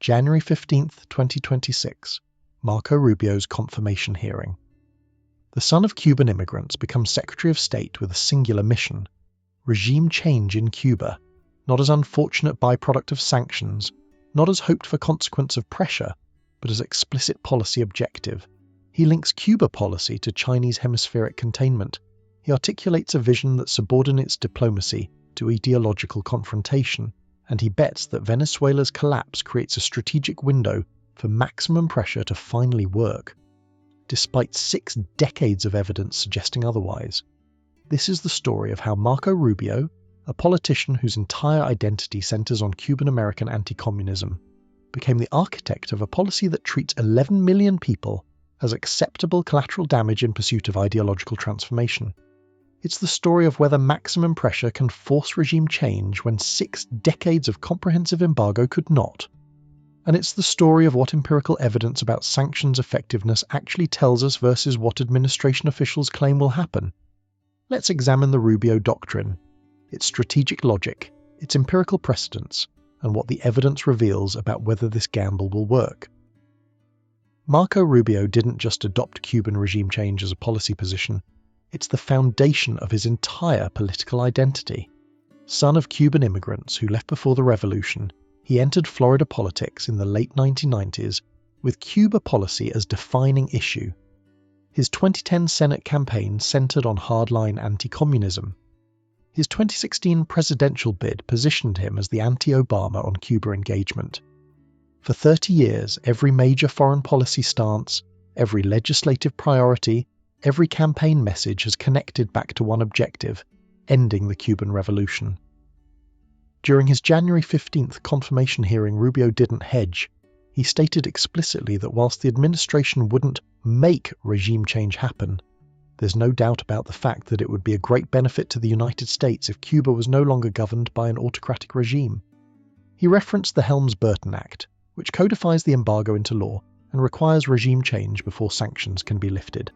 January 15th, 2026, Marco Rubio's confirmation hearing. The son of Cuban immigrants becomes Secretary of State with a singular mission: regime change in Cuba, not as unfortunate byproduct of sanctions, not as hoped for consequence of pressure, but as explicit policy objective. He links Cuba policy to Chinese hemispheric containment. He articulates a vision that subordinates diplomacy to ideological confrontation, and he bets that Venezuela's collapse creates a strategic window for maximum pressure to finally work, despite 6 decades of evidence suggesting otherwise. This is the story of how Marco Rubio, a politician whose entire identity centers on Cuban-American anti-communism, became the architect of a policy that treats 11 million people as acceptable collateral damage in pursuit of ideological transformation. It's the story of whether maximum pressure can force regime change when 6 decades of comprehensive embargo could not. And it's the story of what empirical evidence about sanctions' effectiveness actually tells us versus what administration officials claim will happen. Let's examine the Rubio Doctrine, its strategic logic, its empirical precedents, and what the evidence reveals about whether this gamble will work. Marco Rubio didn't just adopt Cuban regime change as a policy position, it's the foundation of his entire political identity. Son of Cuban immigrants who left before the revolution, he entered Florida politics in the late 1990s with Cuba policy as defining issue. His 2010 Senate campaign centered on hardline anti-communism. His 2016 presidential bid positioned him as the anti-Obama on Cuba engagement. For 30 years, every major foreign policy stance, every legislative priority, every campaign message has connected back to one objective: ending the Cuban Revolution. During his January 15th confirmation hearing, Rubio didn't hedge. He stated explicitly that whilst the administration wouldn't make regime change happen, there's no doubt about the fact that it would be a great benefit to the United States if Cuba was no longer governed by an autocratic regime. He referenced the Helms-Burton Act, which codifies the embargo into law and requires regime change before sanctions can be lifted,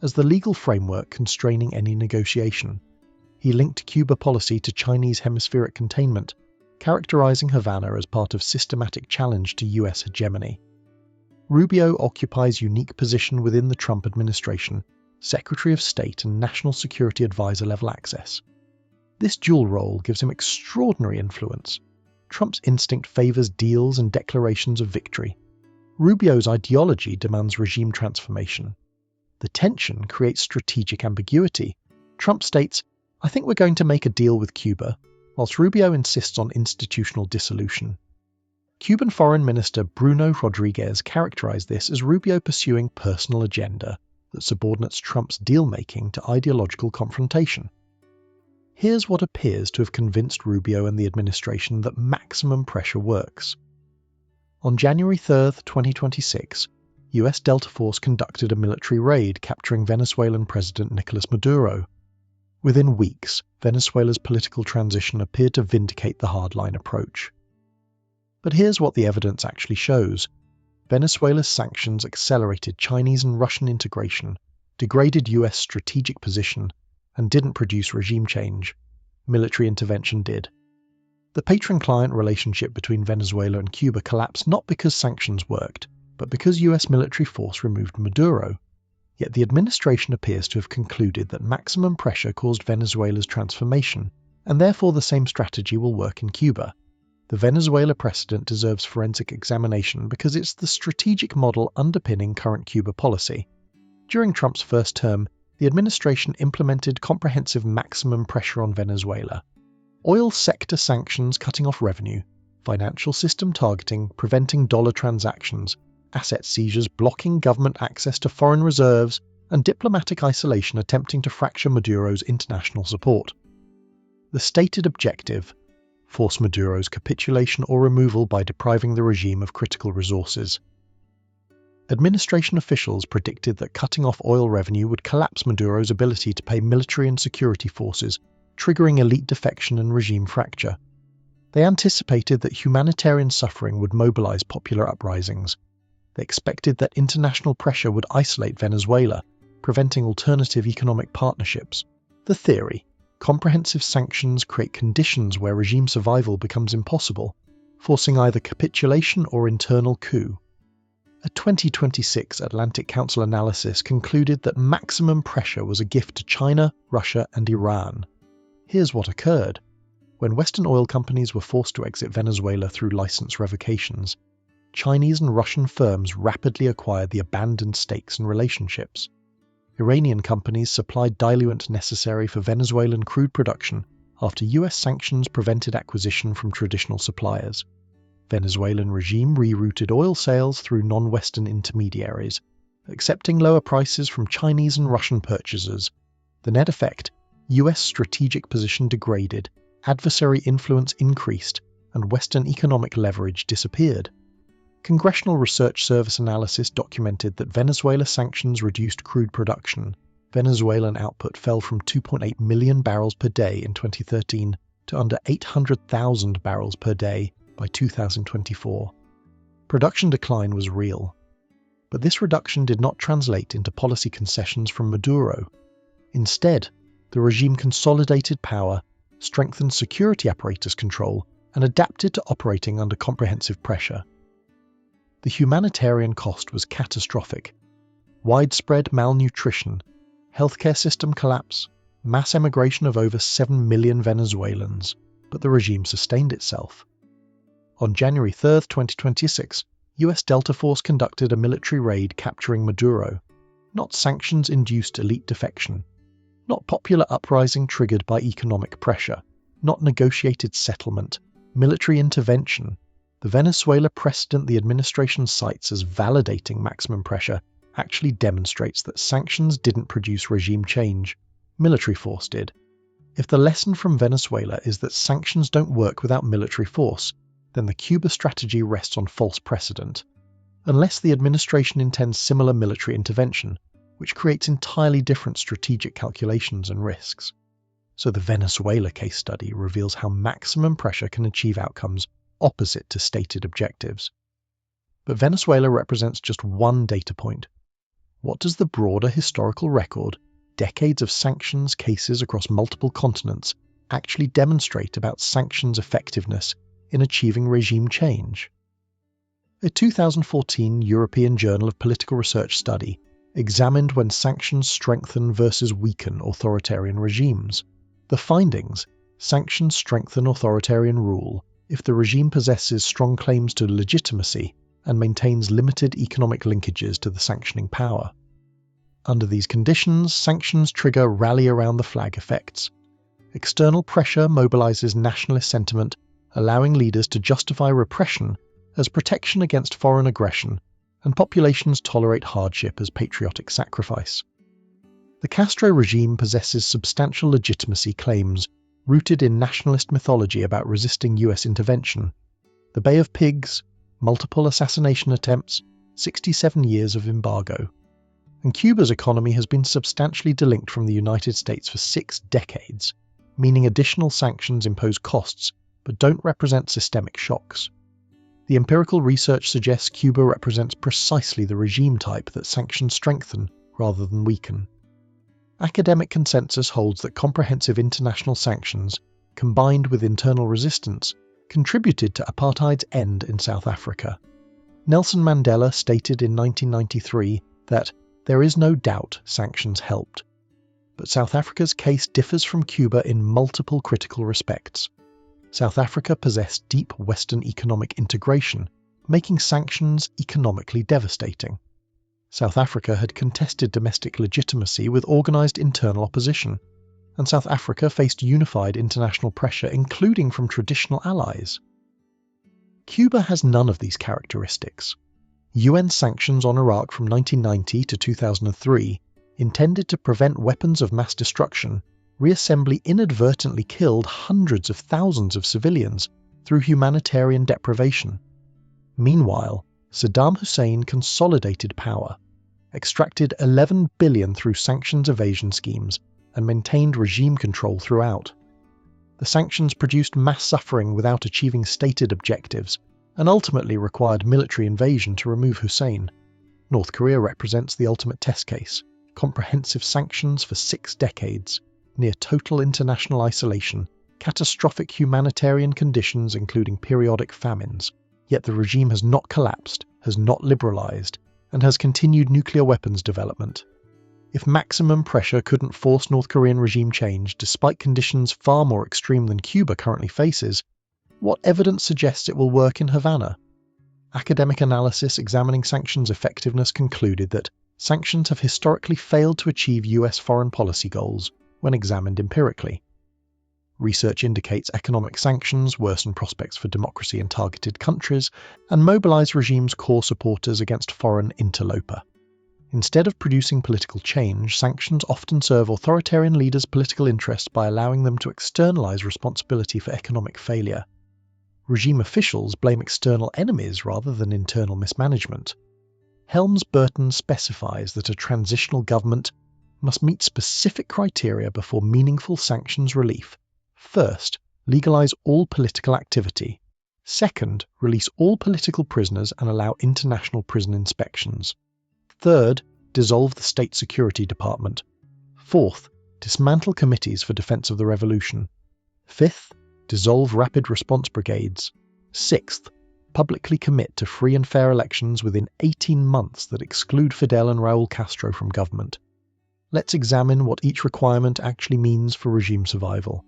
as the legal framework constraining any negotiation. He linked Cuba policy to Chinese hemispheric containment, characterizing Havana as part of systematic challenge to US hegemony. Rubio occupies unique position within the Trump administration, Secretary of State and National Security Advisor level access. This dual role gives him extraordinary influence. Trump's instinct favors deals and declarations of victory. Rubio's ideology demands regime transformation. The tension creates strategic ambiguity. Trump states, "I think we're going to make a deal with Cuba," whilst Rubio insists on institutional dissolution. Cuban Foreign Minister Bruno Rodriguez characterized this as Rubio pursuing personal agenda that subordinates Trump's deal-making to ideological confrontation. Here's what appears to have convinced Rubio and the administration that maximum pressure works. On January 3rd, 2026, US Delta Force conducted a military raid capturing Venezuelan President Nicolas Maduro. Within weeks, Venezuela's political transition appeared to vindicate the hardline approach. But here's what the evidence actually shows. Venezuela's sanctions accelerated Chinese and Russian integration, degraded US strategic position, and didn't produce regime change. Military intervention did. The patron-client relationship between Venezuela and Cuba collapsed not because sanctions worked, but because US military force removed Maduro. Yet the administration appears to have concluded that maximum pressure caused Venezuela's transformation, and therefore the same strategy will work in Cuba. The Venezuela precedent deserves forensic examination because it's the strategic model underpinning current Cuba policy. During Trump's first term, the administration implemented comprehensive maximum pressure on Venezuela. Oil sector sanctions cutting off revenue, financial system targeting, preventing dollar transactions, asset seizures blocking government access to foreign reserves, and diplomatic isolation attempting to fracture Maduro's international support. The stated objective: force Maduro's capitulation or removal by depriving the regime of critical resources. Administration officials predicted that cutting off oil revenue would collapse Maduro's ability to pay military and security forces, triggering elite defection and regime fracture. They anticipated that humanitarian suffering would mobilize popular uprisings. They expected that international pressure would isolate Venezuela, preventing alternative economic partnerships. The theory: comprehensive sanctions create conditions where regime survival becomes impossible. forcing either capitulation or internal coup. A 2026 Atlantic Council analysis concluded that maximum pressure was a gift to China, Russia, and Iran. Here's what occurred. When Western oil companies were forced to exit Venezuela through license revocations, Chinese and Russian firms rapidly acquired the abandoned stakes and relationships. Iranian companies supplied diluent necessary for Venezuelan crude production after US sanctions prevented acquisition from traditional suppliers. Venezuelan regime rerouted oil sales through non-Western intermediaries, accepting lower prices from Chinese and Russian purchasers. The net effect, US strategic position degraded, adversary influence increased, and Western economic leverage disappeared. Congressional Research Service analysis documented that Venezuela sanctions reduced crude production. Venezuelan output fell from 2.8 million barrels per day in 2013 to under 800,000 barrels per day by 2024. Production decline was real. But this reduction did not translate into policy concessions from Maduro. Instead, the regime consolidated power, strengthened security apparatus control, and adapted to operating under comprehensive pressure. The humanitarian cost was catastrophic. Widespread malnutrition, healthcare system collapse, mass emigration of over 7 million Venezuelans, but the regime sustained itself. On January 3, 2026, US Delta Force conducted a military raid capturing Maduro, not sanctions-induced elite defection, not popular uprising triggered by economic pressure, not negotiated settlement, military intervention. The Venezuela precedent the administration cites as validating maximum pressure actually demonstrates that sanctions didn't produce regime change, military force did. If the lesson from Venezuela is that sanctions don't work without military force, then the Cuba strategy rests on false precedent, unless the administration intends similar military intervention, which creates entirely different strategic calculations and risks. So the Venezuela case study reveals how maximum pressure can achieve outcomes opposite to stated objectives. But Venezuela represents just one data point. What does the broader historical record, decades of sanctions cases across multiple continents, actually demonstrate about sanctions' effectiveness in achieving regime change? A 2014 European Journal of Political Research study examined when sanctions strengthen versus weaken authoritarian regimes. The findings: sanctions strengthen authoritarian rule if the regime possesses strong claims to legitimacy and maintains limited economic linkages to the sanctioning power. Under these conditions, sanctions trigger rally-around-the-flag effects. External pressure mobilizes nationalist sentiment, allowing leaders to justify repression as protection against foreign aggression, and populations tolerate hardship as patriotic sacrifice. The Castro regime possesses substantial legitimacy claims rooted in nationalist mythology about resisting US intervention. The Bay of Pigs, multiple assassination attempts, 67 years of embargo. And Cuba's economy has been substantially delinked from the United States for 6 decades, meaning additional sanctions impose costs but don't represent systemic shocks. The empirical research suggests Cuba represents precisely the regime type that sanctions strengthen rather than weaken. Academic consensus holds that comprehensive international sanctions, combined with internal resistance, contributed to apartheid's end in South Africa. Nelson Mandela stated in 1993 that there is no doubt sanctions helped. But South Africa's case differs from Cuba in multiple critical respects. South Africa possessed deep Western economic integration, making sanctions economically devastating. South Africa had contested domestic legitimacy with organized internal opposition, and South Africa faced unified international pressure, including from traditional allies. Cuba has none of these characteristics. UN sanctions on Iraq from 1990 to 2003, intended to prevent weapons of mass destruction, reassembly inadvertently killed hundreds of thousands of civilians through humanitarian deprivation. Meanwhile, Saddam Hussein consolidated power, extracted $11 billion through sanctions evasion schemes, and maintained regime control throughout. The sanctions produced mass suffering without achieving stated objectives, and ultimately required military invasion to remove Hussein. North Korea represents the ultimate test case: comprehensive sanctions for 6 decades, near total international isolation, catastrophic humanitarian conditions including periodic famines, yet the regime has not collapsed, has not liberalized, and has continued nuclear weapons development. If maximum pressure couldn't force North Korean regime change despite conditions far more extreme than Cuba currently faces, what evidence suggests it will work in Havana? Academic analysis examining sanctions' effectiveness concluded that sanctions have historically failed to achieve US foreign policy goals when examined empirically. Research indicates economic sanctions worsen prospects for democracy in targeted countries and mobilize regime's core supporters against foreign interloper. Instead of producing political change, sanctions often serve authoritarian leaders' political interests by allowing them to externalize responsibility for economic failure. Regime officials blame external enemies rather than internal mismanagement. Helms-Burton specifies that a transitional government must meet specific criteria before meaningful sanctions relief. First, legalize all political activity. Second, release all political prisoners and allow international prison inspections. Third, dissolve the State Security Department. Fourth, dismantle committees for defense of the revolution. Fifth, dissolve rapid response brigades. Sixth, publicly commit to free and fair elections within 18 months that exclude Fidel and Raúl Castro from government. Let's examine what each requirement actually means for regime survival.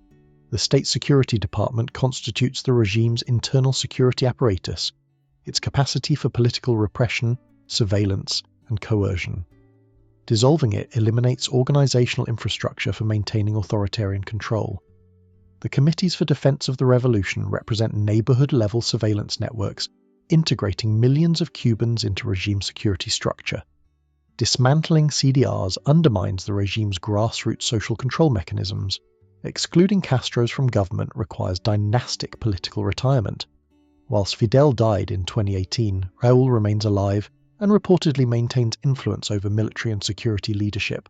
The State Security Department constitutes the regime's internal security apparatus, its capacity for political repression, surveillance, and coercion. Dissolving it eliminates organizational infrastructure for maintaining authoritarian control. The Committees for Defense of the Revolution represent neighborhood-level surveillance networks, integrating millions of Cubans into regime security structure. Dismantling CDRs undermines the regime's grassroots social control mechanisms. Excluding Castro's from government requires dynastic political retirement. Whilst Fidel died in 2018, Raúl remains alive and reportedly maintains influence over military and security leadership.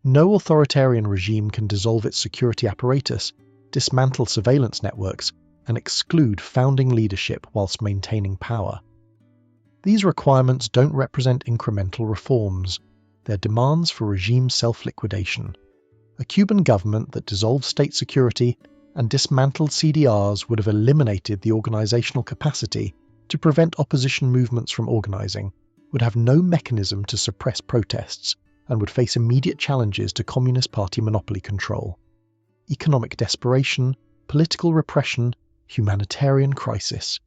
No authoritarian regime can dissolve its security apparatus, dismantle surveillance networks, and exclude founding leadership whilst maintaining power. These requirements don't represent incremental reforms. They're demands for regime self-liquidation. A Cuban government that dissolved state security and dismantled CDRs would have eliminated the organizational capacity to prevent opposition movements from organizing, would have no mechanism to suppress protests, and would face immediate challenges to Communist Party monopoly control. Economic desperation, political repression, humanitarian crisis.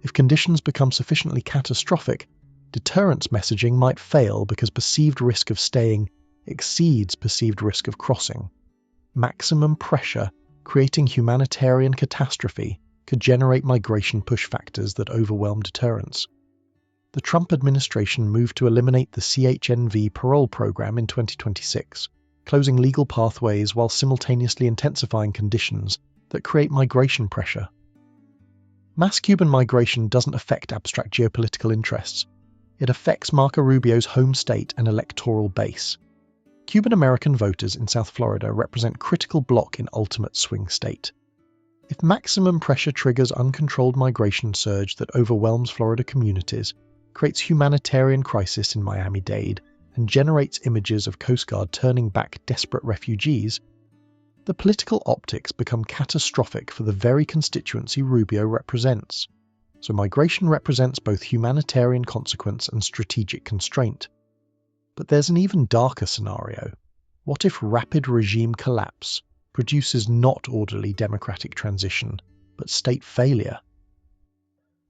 If conditions become sufficiently catastrophic, deterrence messaging might fail because perceived risk of staying exceeds perceived risk of crossing. Maximum pressure, creating humanitarian catastrophe, could generate migration push factors that overwhelm deterrence. The Trump administration moved to eliminate the CHNV parole program in 2026, closing legal pathways while simultaneously intensifying conditions that create migration pressure. Mass Cuban migration doesn't affect abstract geopolitical interests. It affects Marco Rubio's home state and electoral base. Cuban-American voters in South Florida represent critical bloc in ultimate swing state. If maximum pressure triggers uncontrolled migration surge that overwhelms Florida communities, creates humanitarian crisis in Miami-Dade, and generates images of Coast Guard turning back desperate refugees, the political optics become catastrophic for the very constituency Rubio represents. So migration represents both humanitarian consequence and strategic constraint. But there's an even darker scenario. What if rapid regime collapse produces not orderly democratic transition, but state failure?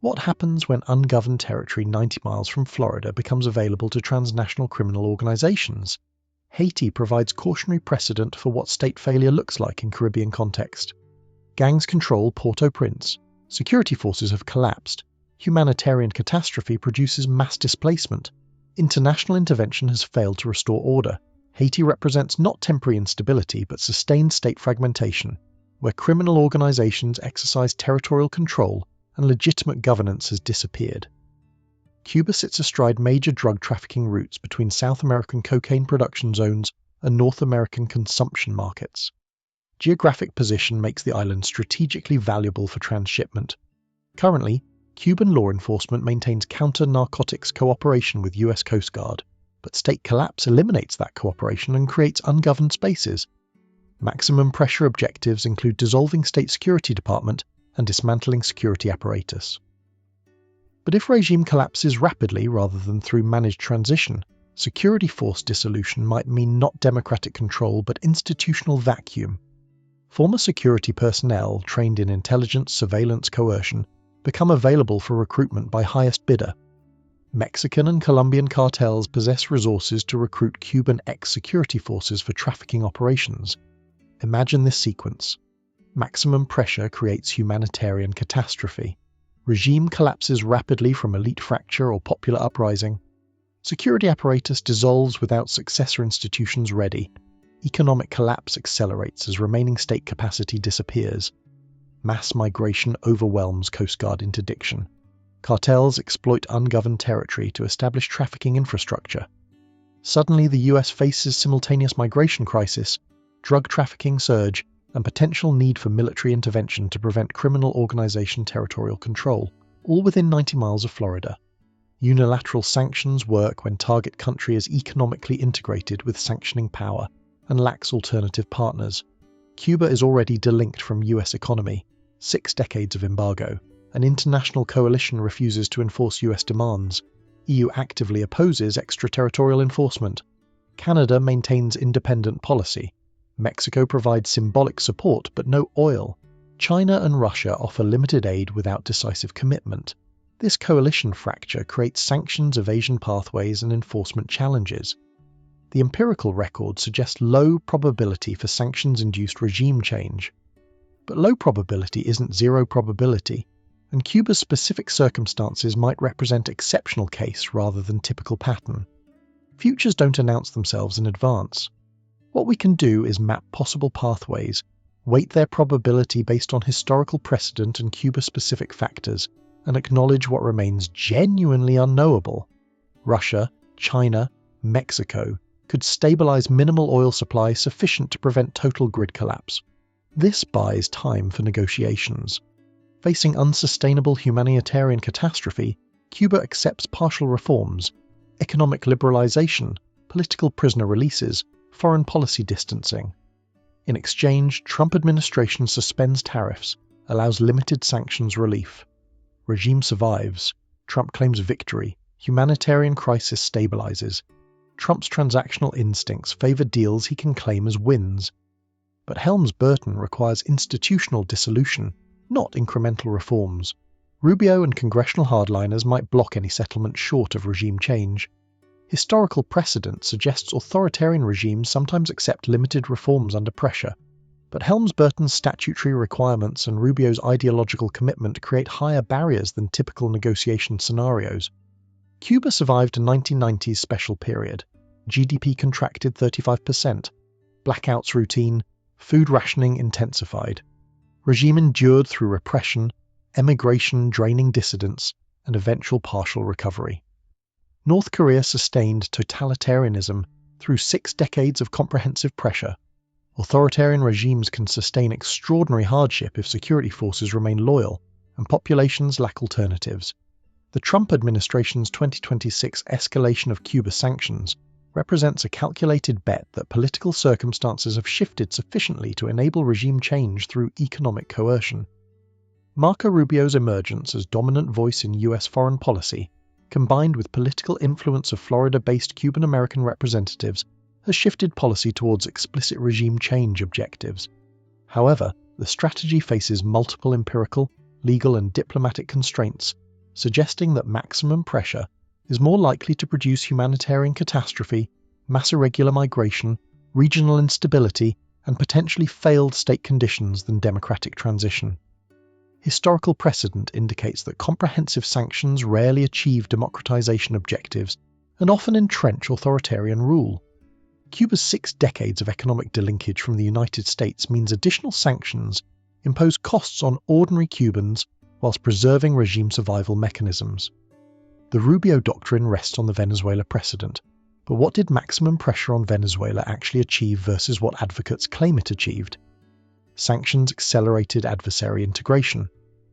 What happens when ungoverned territory 90 miles from Florida becomes available to transnational criminal organizations? Haiti provides cautionary precedent for what state failure looks like in Caribbean context. Gangs control Port-au-Prince. Security forces have collapsed. Humanitarian catastrophe produces mass displacement. International intervention has failed to restore order. Haiti represents not temporary instability but sustained state fragmentation, where criminal organizations exercise territorial control and legitimate governance has disappeared. Cuba sits astride major drug trafficking routes between South American cocaine production zones and North American consumption markets. Geographic position makes the island strategically valuable for transshipment. Currently, Cuban law enforcement maintains counter-narcotics cooperation with US Coast Guard, but state collapse eliminates that cooperation and creates ungoverned spaces. Maximum pressure objectives include dissolving state security department and dismantling security apparatus. But if regime collapses rapidly rather than through managed transition, security force dissolution might mean not democratic control but institutional vacuum. Former security personnel trained in intelligence, surveillance, coercion become available for recruitment by highest bidder. Mexican and Colombian cartels possess resources to recruit Cuban ex-security forces for trafficking operations. Imagine this sequence. Maximum pressure creates humanitarian catastrophe. Regime collapses rapidly from elite fracture or popular uprising. Security apparatus dissolves without successor institutions ready. Economic collapse accelerates as remaining state capacity disappears. Mass migration overwhelms Coast Guard interdiction. Cartels exploit ungoverned territory to establish trafficking infrastructure. Suddenly the US faces simultaneous migration crisis, drug trafficking surge, and potential need for military intervention to prevent criminal organization territorial control, all within 90 miles of Florida. Unilateral sanctions work when target country is economically integrated with sanctioning power and lacks alternative partners. Cuba is already delinked from US economy, 6 decades of embargo. An international coalition refuses to enforce US demands. EU actively opposes extraterritorial enforcement. Canada maintains independent policy. Mexico provides symbolic support but no oil. China and Russia offer limited aid without decisive commitment. This coalition fracture creates sanctions evasion pathways and enforcement challenges. The empirical record suggests low probability for sanctions-induced regime change. But low probability isn't zero probability, and Cuba's specific circumstances might represent exceptional case rather than typical pattern. Futures don't announce themselves in advance. What we can do is map possible pathways, weight their probability based on historical precedent and Cuba-specific factors, and acknowledge what remains genuinely unknowable. Russia, China, Mexico could stabilize minimal oil supply sufficient to prevent total grid collapse. This buys time for negotiations. Facing unsustainable humanitarian catastrophe, Cuba accepts partial reforms, economic liberalization, political prisoner releases, foreign policy distancing. In exchange, Trump administration suspends tariffs, allows limited sanctions relief. Regime survives. Trump claims victory. Humanitarian crisis stabilizes. Trump's transactional instincts favor deals he can claim as wins. But Helms-Burton requires institutional dissolution, not incremental reforms. Rubio and congressional hardliners might block any settlement short of regime change. Historical precedent suggests authoritarian regimes sometimes accept limited reforms under pressure, but Helms-Burton's statutory requirements and Rubio's ideological commitment create higher barriers than typical negotiation scenarios. Cuba survived a 1990s special period. GDP contracted 35%. Blackouts routine. Food rationing intensified. Regime endured through repression, emigration draining dissidents, and eventual partial recovery. North Korea sustained totalitarianism through 6 decades of comprehensive pressure. Authoritarian regimes can sustain extraordinary hardship if security forces remain loyal and populations lack alternatives. The Trump administration's 2026 escalation of Cuba sanctions represents a calculated bet that political circumstances have shifted sufficiently to enable regime change through economic coercion. Marco Rubio's emergence as dominant voice in US foreign policy, combined with political influence of Florida-based Cuban-American representatives, has shifted policy towards explicit regime change objectives. However, the strategy faces multiple empirical, legal and diplomatic constraints, suggesting that maximum pressure is more likely to produce humanitarian catastrophe, mass irregular migration, regional instability, and potentially failed state conditions than democratic transition. Historical precedent indicates that comprehensive sanctions rarely achieve democratization objectives and often entrench authoritarian rule. Cuba's 6 decades of economic delinkage from the United States means additional sanctions impose costs on ordinary Cubans whilst preserving regime survival mechanisms. The Rubio Doctrine rests on the Venezuela precedent, but what did maximum pressure on Venezuela actually achieve versus what advocates claim it achieved? Sanctions accelerated adversary integration.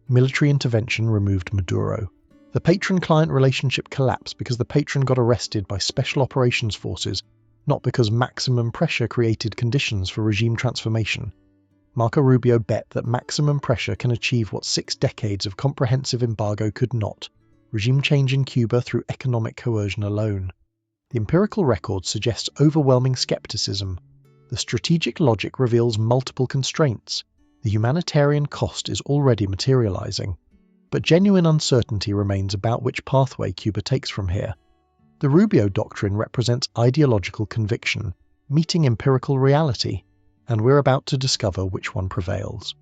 Military intervention removed Maduro. The patron-client relationship collapsed because the patron got arrested by special operations forces not because maximum pressure created conditions for regime transformation. Marco Rubio bet that maximum pressure can achieve what 6 decades of comprehensive embargo could not: regime change in Cuba through economic coercion alone. The empirical record suggests overwhelming skepticism. The strategic logic reveals multiple constraints. The humanitarian cost is already materializing. But genuine uncertainty remains about which pathway Cuba takes from here. The Rubio Doctrine represents ideological conviction, meeting empirical reality, and we're about to discover which one prevails.